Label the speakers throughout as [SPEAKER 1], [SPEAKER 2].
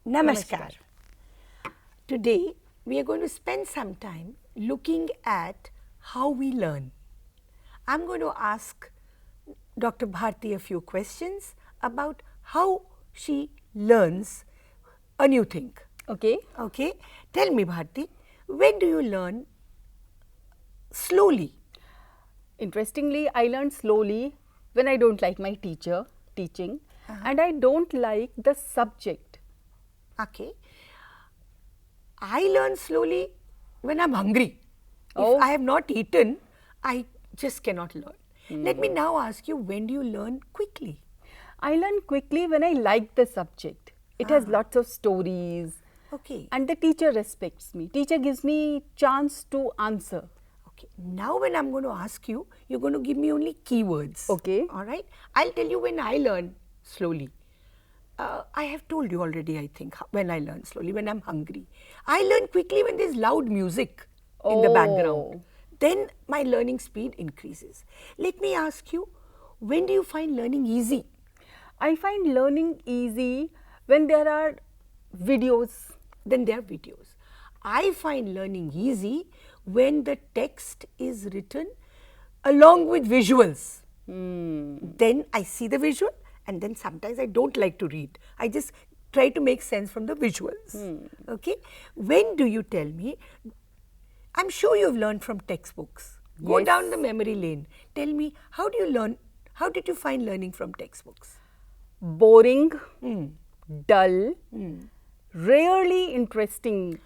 [SPEAKER 1] Namaskar. Today we are going to spend some time looking at how we learn. I'm going to ask Dr. Bharti a few questions about how she learns a new thing.
[SPEAKER 2] Okay.
[SPEAKER 1] Okay? Tell me, Bharti, when do you learn slowly?
[SPEAKER 2] Interestingly, I learn slowly when I don't like my teacher teaching and I don't like the subject.
[SPEAKER 1] Okay. I learn slowly when I'm hungry.
[SPEAKER 2] Oh.
[SPEAKER 1] If I have not eaten, I just cannot learn. Let me now ask you, when do you learn quickly?
[SPEAKER 2] I learn quickly when I like the subject. It has lots of stories.
[SPEAKER 1] Okay.
[SPEAKER 2] And the teacher respects me. Teacher gives me chance to answer.
[SPEAKER 1] Okay. Now when I'm going to ask you, you're going to give me only keywords.
[SPEAKER 2] Okay.
[SPEAKER 1] All right. I'll tell you when I learn slowly. I have told you already, I think, when I learn slowly, when I'm hungry. I learn quickly when there's loud music in the background. Then my learning speed increases. Let me ask you, when do you find learning easy?
[SPEAKER 2] I find learning easy when there are videos.
[SPEAKER 1] Then there are videos. I find learning easy when the text is written along with visuals. Then I see the visual and then sometimes I don't like to read. I just try to make sense from the visuals. Okay. When do you tell me? I'm sure you've learned from textbooks. Go
[SPEAKER 2] Yes.
[SPEAKER 1] down the memory lane. Tell me, how do you learn? How did you find learning from textbooks?
[SPEAKER 2] Boring, dull, rarely interesting.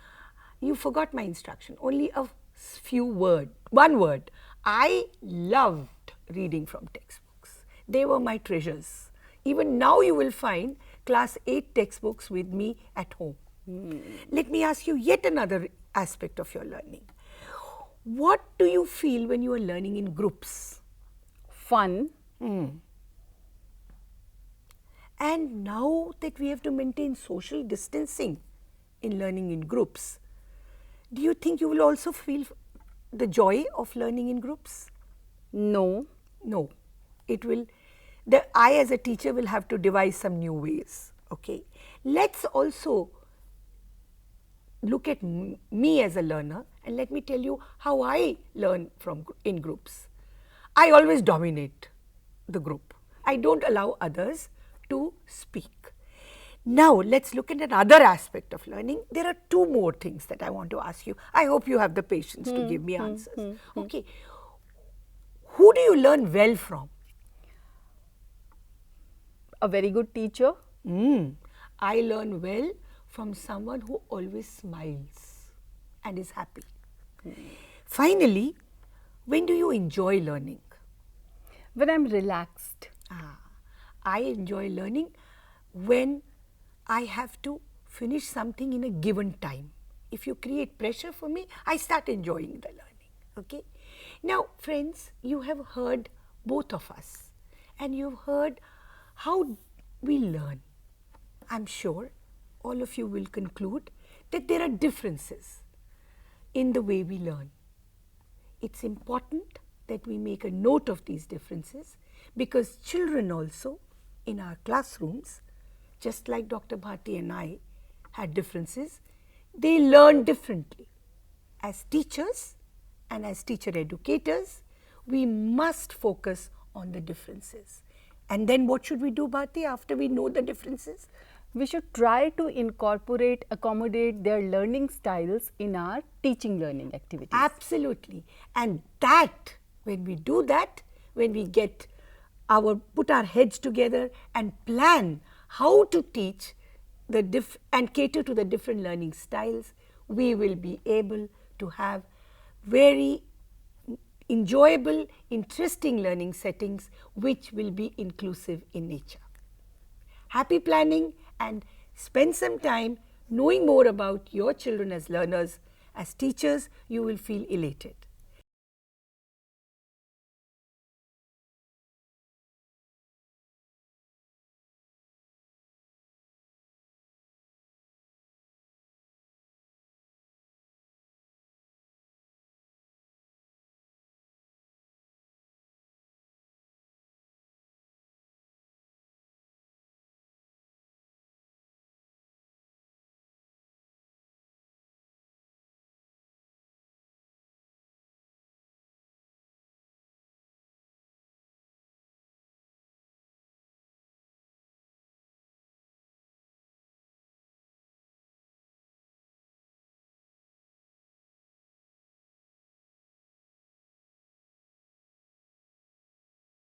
[SPEAKER 1] You forgot my instruction. Only a few words. One word. I loved reading from textbooks. They were my treasures. Even now you will find class 8 textbooks with me at home. Let me ask you yet another aspect of your learning. What do you feel when you are learning in groups?
[SPEAKER 2] Fun.
[SPEAKER 1] And now that we have to maintain social distancing in learning in groups, do you think you will also feel the joy of learning in groups?
[SPEAKER 2] No.
[SPEAKER 1] No. It will, I as a teacher will have to devise some new ways. Okay. Let's also look at me as a learner and let me tell you how I learn in groups. I always dominate the group. I don't allow others to speak. Now let's look at another aspect of learning. There are two more things that I want to ask you. I hope you have the patience to give me answers. Okay. Who do you learn well from?
[SPEAKER 2] A very good teacher.
[SPEAKER 1] I learn well from someone who always smiles and is happy. Finally, when do you enjoy learning?
[SPEAKER 2] When I'm relaxed.
[SPEAKER 1] I enjoy learning when I have to finish something in a given time. If you create pressure for me, I start enjoying the learning. Okay. Now, friends, you have heard both of us and you've heard how we learn. I'm sure all of you will conclude that there are differences in the way we learn. It's important that we make a note of these differences because children also in our classrooms, just like Dr. Bharti and I had differences, they learn differently. As teachers and as teacher educators, we must focus on the differences. And then what should we do, Bharti, after we know the differences?
[SPEAKER 2] We should try to accommodate their learning styles in our teaching learning activities.
[SPEAKER 1] Absolutely. And that, when we do that, when we put our heads together and plan how to teach and cater to the different learning styles, we will be able to have very enjoyable, interesting learning settings which will be inclusive in nature. Happy planning and spend some time knowing more about your children as learners. As teachers, you will feel elated.